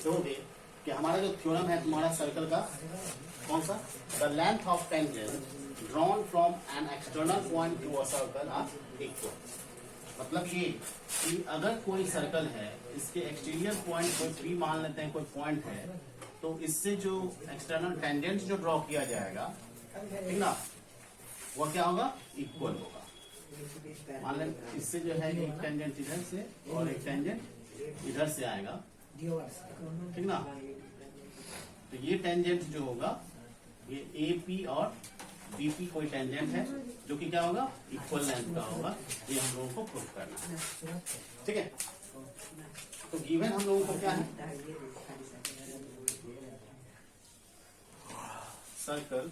देखोगे कि हमारा जो थ्योरम है तुम्हारा सर्कल का कौन सा, the length of tangent drawn from an external point to a circle are equal. मतलब ये कि अगर कोई सर्कल है, इसके एक्सटीरियर पॉइंट कोई पी मान लेते हैं, कोई पॉइंट है, तो इससे जो एक्सटर्नल टेंजेंट जो ड्रॉ किया जाएगा, ठीक ना, वो क्या होगा, इक्वल होगा। मान लें इससे जो है एक टेंजेंट इधर से और एक टेंजेंट इधर से आएगा, ठीक ना, तो ये टेंजेंट जो होगा ये ए पी और बीपी कोई टेंजेंट है जो कि क्या होगा, इक्वल लेंथ का होगा। ये हम लोगों को प्रूव करना है, ठीक है। तो गिवन हम लोगों को क्या है, सर्कल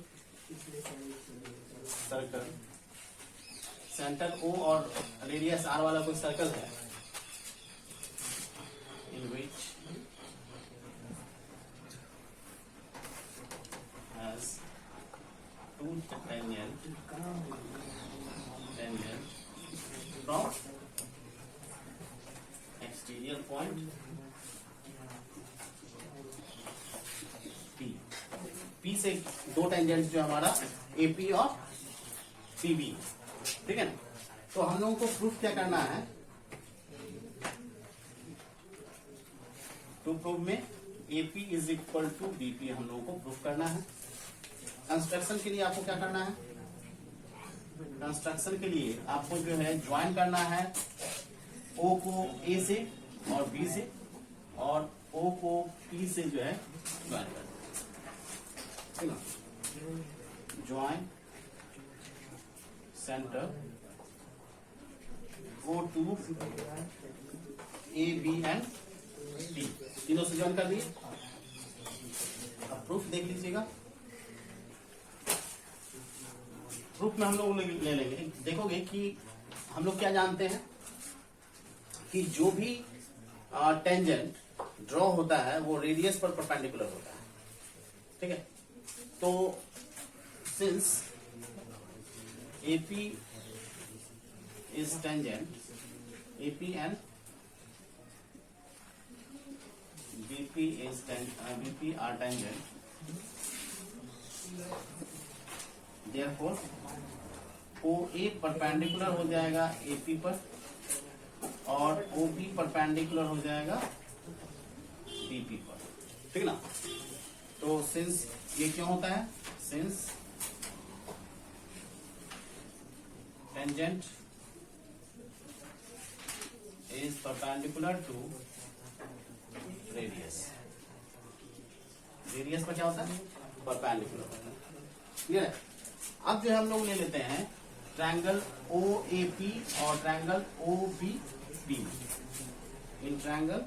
सेंटर ओ और रेडियस आर वाला कोई सर्कल है, इन विच has two tangent from exterior point P से दो टेंजेंट जो हमारा AP और PB, ठीक है ना। तो हम लोगों को प्रूफ क्या करना है, टू प्रूफ में AP is equal to BP हम लोगों को प्रूफ करना है। कंस्ट्रक्शन के लिए आपको क्या करना है, कंस्ट्रक्शन के लिए आपको जो है ज्वाइन करना है O को A से और B से, और O को P से जो है ज्वाइन करना है, ठीक है। Join centre O to A B and D, तीनों से ज्वाइन कर दिए। अब प्रूफ देख लीजिएगा, प्रूफ में हम लोग ले लेंगे, देखोगे कि हम लोग क्या जानते हैं कि जो भी टेंजेंट ड्रॉ होता है वो रेडियस पर परपेंडिकुलर होता है, ठीक है। तो since AP is tangent, AP and BP are tangent, therefore OA perpendicular हो जाएगा AP पर और OB परपेंडिकुलर हो जाएगा BP पर, ठीक ना। तो सिंस ये क्यों होता है, since tangent is perpendicular to radius, radius पर क्या होता है, परपेंडिकुलर होता है, क्लियर है। अब जो हम लोग ले लेते हैं ट्रायंगल OAP और triangle OBP, in triangle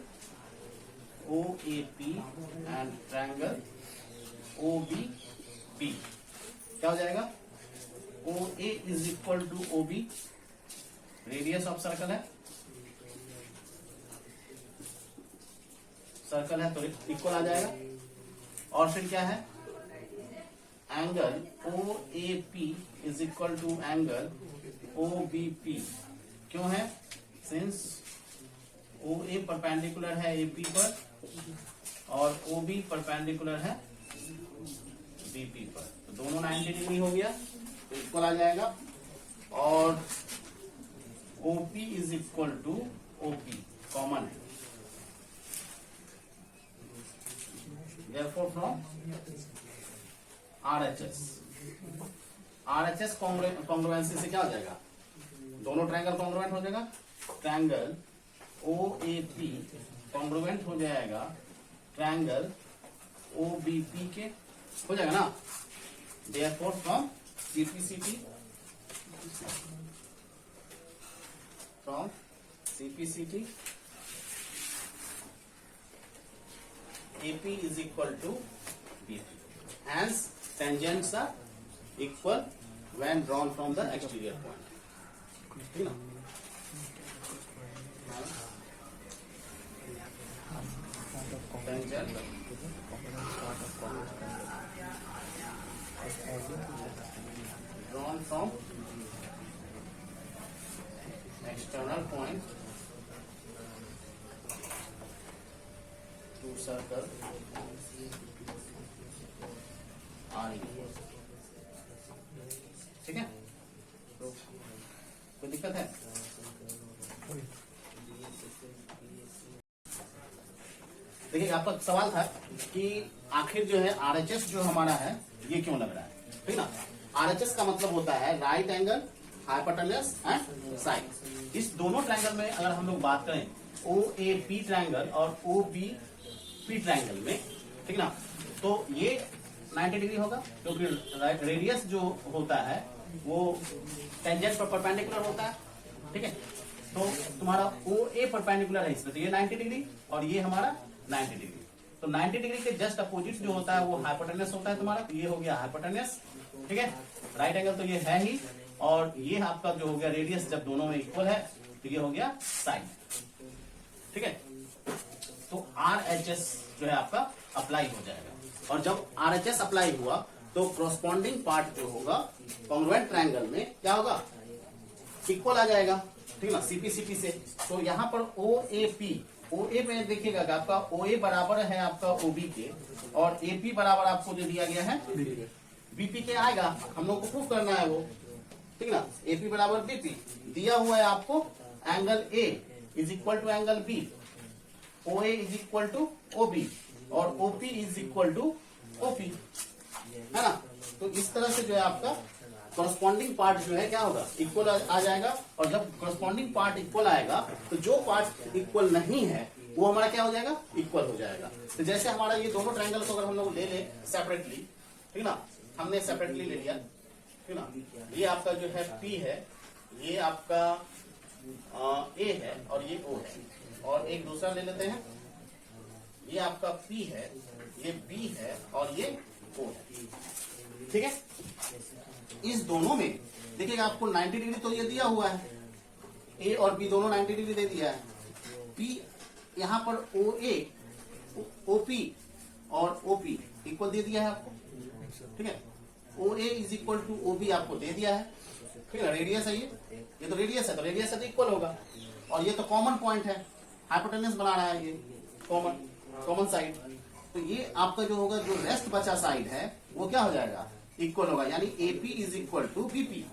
OAP and triangle OBP क्या हो जाएगा, OA is equal to OB, radius of circle है, सर्कल है तो इक्वल आ जाएगा। और फिर क्या है, angle OAP is equal to angle OBP, क्यों है, सिंस OA परपेंडिकुलर है AP पर और OB परपेंडिकुलर है BP पर, तो दोनों 90 डिग्री हो गया तो इक्वल आ जाएगा। और OP is equal to OP common है, therefore from RHS कॉन्ग्रुएंसी से क्या हो जाएगा, दोनों ट्रायंगल कॉन्ग्रुएंट हो जाएगा, ट्रायंगल OAP कॉन्ग्रुएंट हो जाएगा ट्रायंगल OBP के, हो जाएगा ना। therefore from CPCT AP is equal to BP, hence tangents are equal when drawn from the exterior point, ठीक ना। tangent drawn from external point to circle R E, ठीक है। तो कोई दिक्कत है? देखिए आपका सवाल था कि आखिर जो है आरएचएस जो हमारा है ये क्यों लग रहा है, ठीक ना। आरएचएस का मतलब होता है right angle, hypotenuse and side. इस दोनों ट्रायंगल में अगर हम लोग बात करें ओ ए पी ट्रायंगल और ओ बी पी ट्रायंगल में, ठीक ना, तो ये 90 डिग्री होगा क्योंकि रेडियस जो होता है वो टेंजेंट पर परपेंडिकुलर होता है, ठीक है। तो तुम्हारा ओ ए परपेंडिकुलर है इसमें, तो ये 90 डिग्री और ये हमारा 90 डिग्री। तो 90 डिग्री के जस्ट अपोजिट जो होता है वो हाइपोटेन्यूज होता है तुम्हारा, तो ये हो गया हाइपोटेन्यूज, ठीक है। राइट एंगल तो ये है ही, और ये आपका जो हो गया रेडियस जब दोनों में इक्वल है तो ये हो गया साइड, ठीक है। तो आरएचएस जो है आपका अप्लाई हो जाएगा, और जब आरएचएस अप्लाई हुआ तो कॉरस्पॉन्डिंग पार्ट जो होगा कॉन्ग्रुएंट ट्रायंगल में क्या होगा, इक्वल आ जाएगा, ठीक है ना, सीपी सीपी से। तो यहाँ पर ओ ए पी, ओ ए में देखिएगा कि आपका ओ ए बराबर है आपका ओबी के, और ए पी बराबर आपको जो दिया गया है बीपी के आएगा, हम लोग को प्रूफ करना है वो, ठीक ना। ए पी बराबर बीपी दिया हुआ है आपको, angle A is equal to angle B, O A is equal to O B, और OP is equal to OP, है ना। तो इस तरह से जो है आपका कॉरस्पॉन्डिंग पार्ट जो है क्या होगा, इक्वल आ जाएगा। और जब कॉरस्पॉन्डिंग पार्ट इक्वल आएगा तो जो पार्ट इक्वल नहीं है वो हमारा क्या हो जाएगा, इक्वल हो जाएगा। तो जैसे हमारा ये दोनों ट्रायंगल को अगर हम लोग ले लें सेपरेटली, ठीक ना, हमने सेपरेटली ले लिया, ठीक ना। ये आपका जो है P है, ये आपका A है और ये O है, और एक दूसरा ले लेते हैं, ये आपका P है, ये B है और ये O है, ठीक है। इस दोनों में देखिएगा आपको 90 डिग्री तो ये दिया हुआ है, A और B दोनों 90 डिग्री दे दिया है। P यहाँ पर OA, OP और OP इक्वल दे दिया है आपको, ठीक है। OA is equal to OB आपको दे दिया है, ठीक है। रेडियस है ये तो रेडियस है, तो रेडियस है तो इक्वल होगा, और ये तो कॉमन पॉइंट है, हाइपोटेन्यूज बना रहा है ये कॉमन साइड। तो ये आपका जो होगा, जो रेस्ट बचा साइड है वो क्या हो जाएगा, इक्वल होगा, यानी AP is equal to BP।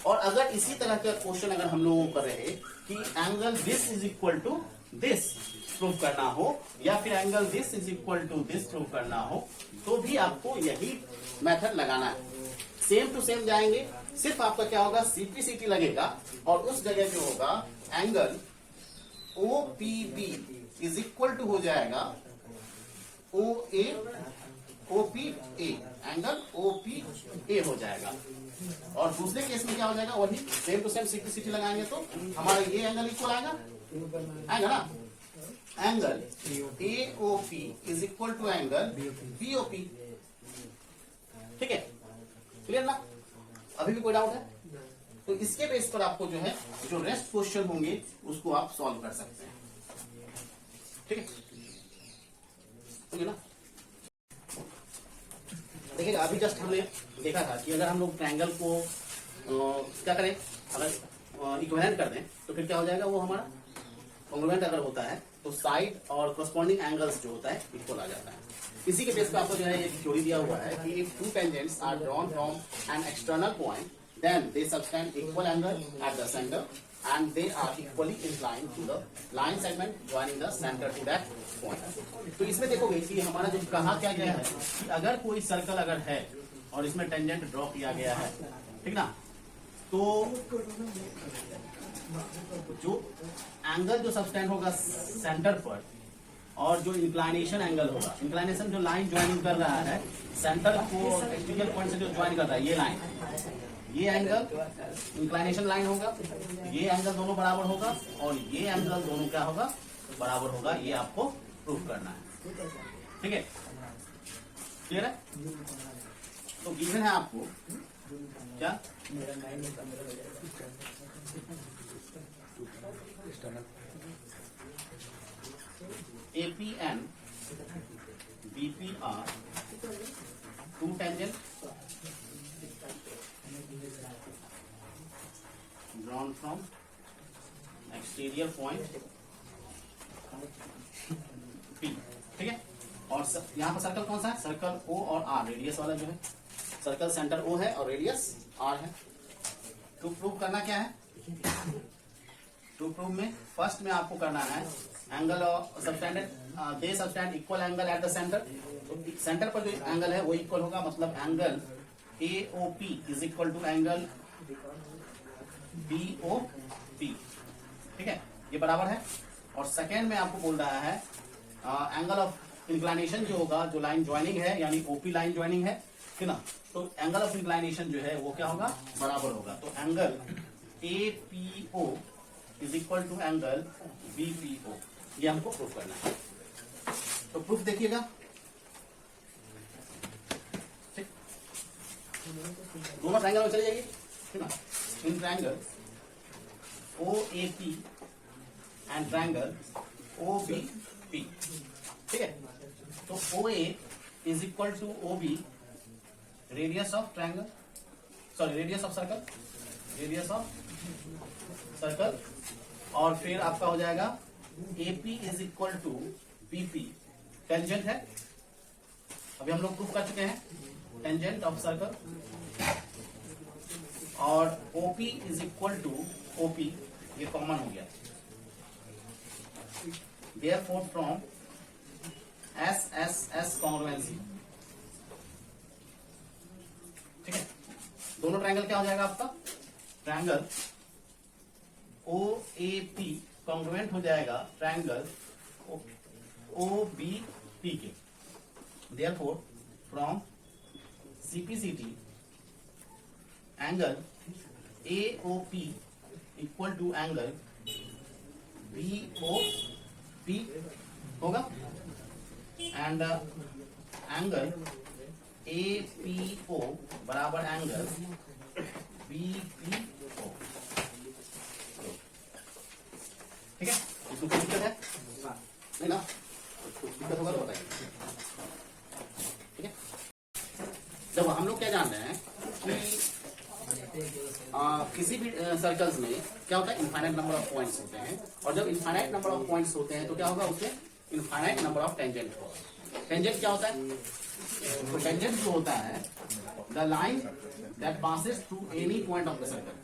और अगर इसी तरह का क्वेश्चन अगर हम लोगों को कर रहे कि angle this is equal to this prove करना हो, या फिर angle this is equal to this prove करना हो, तो भी आपको यही मेथड लगाना है, सेम टू सेम जाएंगे। सिर्फ आपका क्या होगा, CPCT लगेगा, और उस जगह जो होगा angle OPB is equal to हो जाएगा OA OPA, एंगल OPA हो जाएगा। और दूसरे केस में क्या हो जाएगा, वही सेम टू सेम CPCT लगाएंगे तो हमारा ये एंगल इक्वल आएगा ना, angle AOP is equal to angle BOP, ठीक है। क्लियर ना, अभी भी कोई डाउट है? तो इसके बेस पर आपको जो है, जो रेस्ट क्वेश्चन होंगे उसको आप सॉल्व कर सकते हैं, ठीक है, ठीक है ना। देखिए अभी जस्ट हमने देखा था कि अगर हम लोग ट्रायंगल को क्या करें, अगर इक्विवेलेंट कर दें तो फिर क्या हो जाएगा, वो हमारा कॉन्ग्रुएंट अगर होता है तो साइड और कॉरस्पॉन्डिंग एंगल्स जो होता है इक्वल आ जाता है। इसी के बेस पे आपको जो है ये थ्योरी दिया हुआ है कि if two tangents are drawn from an external point then they subtend equal angle at the centre and they are equally inclined to the line segment joining the center to that point। तो इसमें देखोगे कि हमारा जो कहा क्या गया है कि अगर कोई सर्कल अगर है और इसमें टेंजेंट ड्रॉ किया गया है, ठीक ना, तो जो एंगल जो सबटेंड होगा सेंटर पर, और जो इंक्लाइनेशन एंगल होगा, इंक्लाइनेशन जो लाइन ज्वाइनिंग कर रहा है सेंटर को एक्सटीरियर पॉइंट से जो ज्वाइन कर रहा है, ये लाइन, ये एंगल इंक्लाइनेशन लाइन होगा, ये एंगल दोनों बराबर होगा, और ये एंगल दोनों क्या होगा, बराबर होगा। ये आपको प्रूफ करना है, ठीक है, क्लियर है। तो गिवन है आपको क्या, APN BPR two tangent drawn from exterior point P, ठीक है। और यहाँ पर सर्कल कौन सा है, सर्कल ओ और आर, रेडियस वाला जो है, सर्कल सेंटर ओ है और रेडियस आर है। टू प्रूव करना क्या है, टू प्रूव में फर्स्ट में आपको करना है angle of subtended they subtend equal angle at the centre. तो सेंटर पर जो एंगल है वो इक्वल होगा, मतलब angle AOP is equal to angle BOP, ठीक है, ये बराबर है। और सेकेंड में आपको बोल रहा है एंगल ऑफ इंक्लाइनेशन जो होगा, जो लाइन ज्वाइनिंग है यानी OP लाइन ज्वाइनिंग है, ठीक ना, तो एंगल ऑफ इंक्लाइनेशन जो है वो क्या होगा, बराबर होगा। तो angle APO is equal to angle BPO, ये हमको प्रूफ करना है। तो प्रूफ देखिएगा, ठीक, दोनों ट्रायंगल में चली जाएगी, ठीक ना, in triangle OAP and triangle OBP, ठीक है। तो OA is equal to OB, radius of triangle, sorry radius of circle, radius of circle, और फिर आपका हो जाएगा AP is equal to BP, tangent है, अभी हम लोग प्रूफ कर चुके हैं, टेंजेंट ऑफ सर्कल, और OP is equal to OP, ये कॉमन हो गया, therefore from SSS congruency, ठीक है। दोनों ट्रायंगल क्या हो जाएगा आपका, ट्रायंगल OAP कॉन्ग्रुएंट हो जाएगा ट्रायंगल OBP के, therefore from CPCT angle AOP equal to angle BOP होगा, एंड एंगल APO बराबर एंगल BPO, ठीक है। इसको कोई दिक्कत है नहीं ना, कुछ दिक्कत होगा तो बताइए, ठीक है। जब हम लोग क्या जान रहे हैं कि किसी भी सर्कल्स में क्या होता है, इनफाइनाइट नंबर ऑफ पॉइंट्स होते हैं, और जब इनफाइनाइट नंबर ऑफ पॉइंट्स होते हैं तो क्या होगा, उसमें इनफाइनाइट नंबर ऑफ टेंजेंट होगा। टेंजेंट क्या होता है, तो टेंजेंट जो होता है the line that passes through any point of the circle,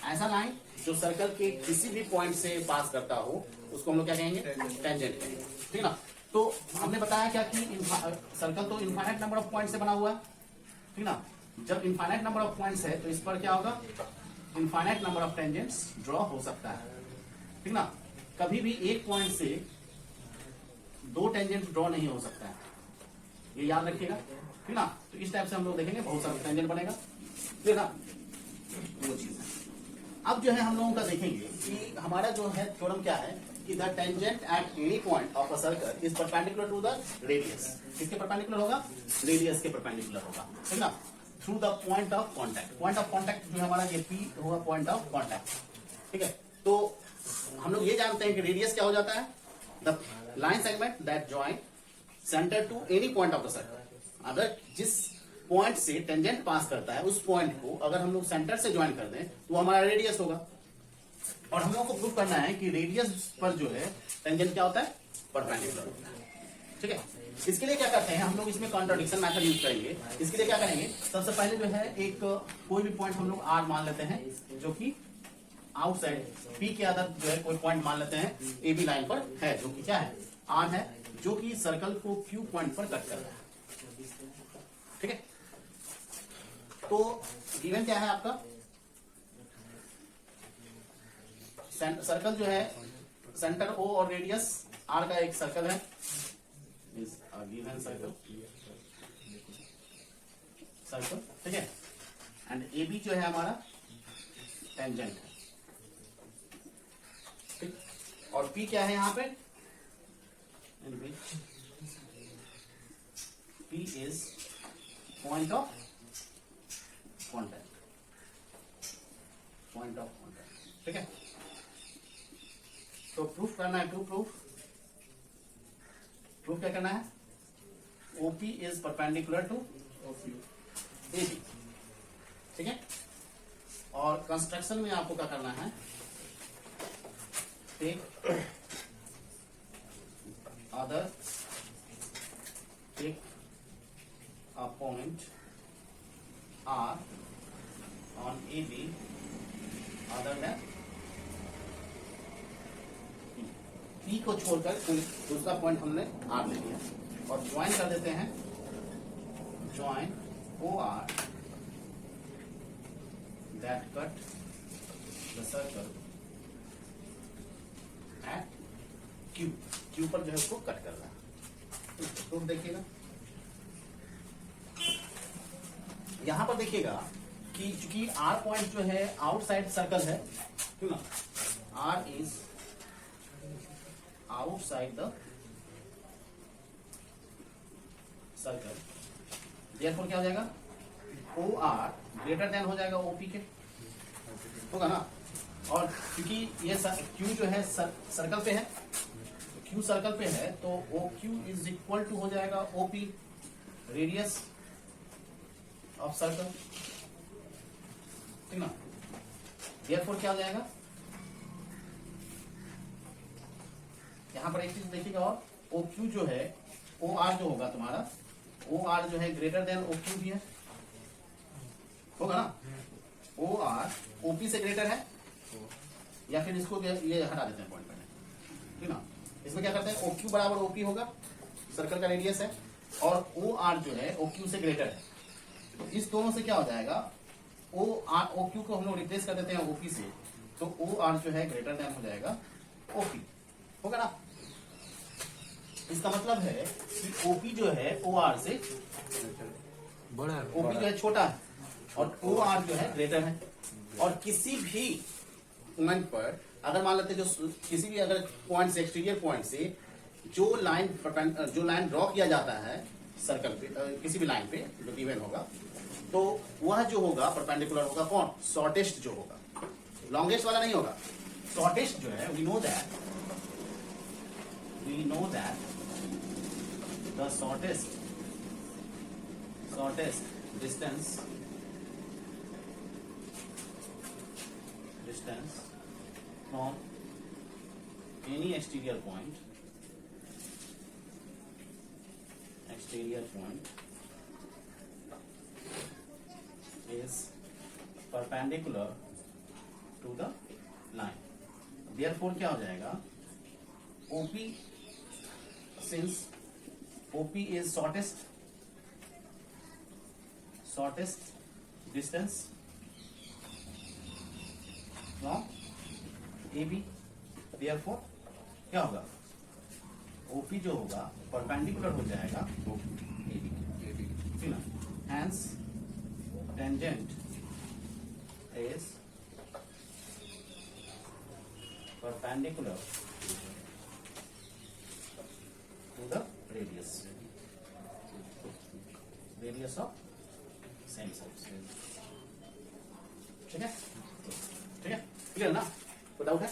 ऐसा लाइन जो सर्कल के किसी भी पॉइंट से पास करता हो उसको हम लोग क्या कहेंगे, टेंजेंट कहेंगे, ठीक ना। तो हमने बताया क्या कि सर्कल तो इनफाइनाइट नंबर ऑफ पॉइंट से बना हुआ है, ठीक ना। जब इनफाइनाइट नंबर ऑफ पॉइंट्स है तो इस पर क्या होगा, infinite number of tangents draw हो सकता है, ठीक ना। कभी भी एक पॉइंट से दो टेंजेंट ड्रॉ नहीं हो सकता है, ये याद रखिएगा, ठीक ना। तो इस टाइप से हम लोग देखेंगे, बहुत सारा टेंजेंट बनेगा, ठीक ना, वो चीज है। अब जो है हम लोगों का देखेंगे कि हमारा जो है थ्योरम क्या है कि the tangent at any point of a circle is perpendicular to the radius, किसके परपेंडिकुलर होगा, रेडियस के परपेंडिकुलर होगा, ठीक ना, through the point of contact. Point of contact जो हमारा ये P होगा पॉइंट ऑफ कॉन्टैक्ट, ठीक है। तो हम लोग ये जानते हैं कि रेडियस क्या हो जाता है, the line segment that join centre to any point of the circle. अगर जिस पॉइंट से टेंजेंट पास करता है उस पॉइंट को अगर हम लोग सेंटर से ज्वाइन कर दें तो हमारा रेडियस होगा, और हम लोग को प्रूव करना है कि रेडियस पर जो है टेंजेंट क्या होता है, परपेंडिकुलर होता है, ठीक है। इसके लिए क्या करते हैं हम लोग, इसमें कॉन्ट्रडिक्शन मेथड यूज करेंगे। इसके लिए क्या करेंगे, सबसे पहले जो है एक कोई भी पॉइंट हम लोग R मान लेते हैं जो कि आउटसाइड P के अंदर जो है कोई पॉइंट मान लेते हैं AB लाइन पर है, जो कि क्या है, R है, जो कि सर्कल को Q पॉइंट पर कट कर रहा है, ठीक है। तो गिवन क्या है आपका, सर्कल जो है सेंटर O और रेडियस R का एक सर्कल है, गिवन सर्कल, ठीक है, एंड AB जो है हमारा टेंजेंट है, ठीक, और P क्या है यहाँ पे, P is point of contact, point of contact, ठीक है। तो प्रूफ करना है, टू प्रूफ क्या करना है, OP is perpendicular to AB, ठीक है। और कंस्ट्रक्शन में आपको क्या करना है, take other other than P को छोड़कर कोई दूसरा पॉइंट हमने आर ले लिया और ज्वाइन कर देते हैं, join O R that cut the circle at Q, Q पर जो है उसको कट कर रहा है। तो देखिएगा यहां पर देखिएगा कि चूंकि आर पॉइंट जो है आउटसाइड सर्कल है, क्यों ना, R is outside the circle, therefore क्या हो जाएगा, ओ आर ग्रेटर देन हो जाएगा ओपी के, होगा ना। और क्योंकि ये क्यू जो है सर्कल पे है, क्यू सर्कल पे है तो O Q is equal to हो जाएगा ओपी रेडियस ऑफ सर्कल, ठीक ना। therefore क्या हो जाएगा, यहां पर एक चीज देखिएगा, और ओ क्यू जो है, ओ आर जो होगा तुम्हारा, ओ आर जो है ग्रेटर देन ओ क्यू भी है, होगा ना। ओ आर ओपी से ग्रेटर है, या फिर इसको ये हटा देते हैं पॉइंट पहले, ठीक ना। इसमें क्या करते हैं, ओ क्यू बराबर ओपी होगा, सर्कल का रेडियस है, और ओ आर जो है ओ क्यू से ग्रेटर है। तो इस दोनों से क्या हो जाएगा, ओ आर ओ क्यू को हम लोग रिप्लेस कर देते हैं ओपी से, तो ओ आर जो है ग्रेटर देन हो जाएगा ओपी, होगा ना। इसका मतलब है कि ओपी जो है ओ आर से बड़ा है, ओपी जो है छोटा है और ओ आर जो है ग्रेटर है। और किसी भी पॉइंट पर अगर मान लेते जो किसी भी अगर पॉइंट से, एक्सटीरियर पॉइंट से जो लाइन ड्रॉ किया जाता है सर्कल पे, किसी भी लाइन पे जो गिवन होगा, तो वह जो होगा परपेंडिकुलर होगा कौन, शॉर्टेस्ट जो होगा, लॉन्गेस्ट वाला नहीं होगा। शॉर्टेस्ट जो है we know that the shortest distance from any exterior point is perpendicular to the line, therefore क्या हो जाएगा, OP since OP is shortest distance from AB, therefore क्या होगा, OP जो होगा परपेंडिकुलर हो जाएगा AB, ठीक ना। Hence tangent is perpendicular to the radius of same size, ठीक है, क्लियर ना, कोई डाउट है।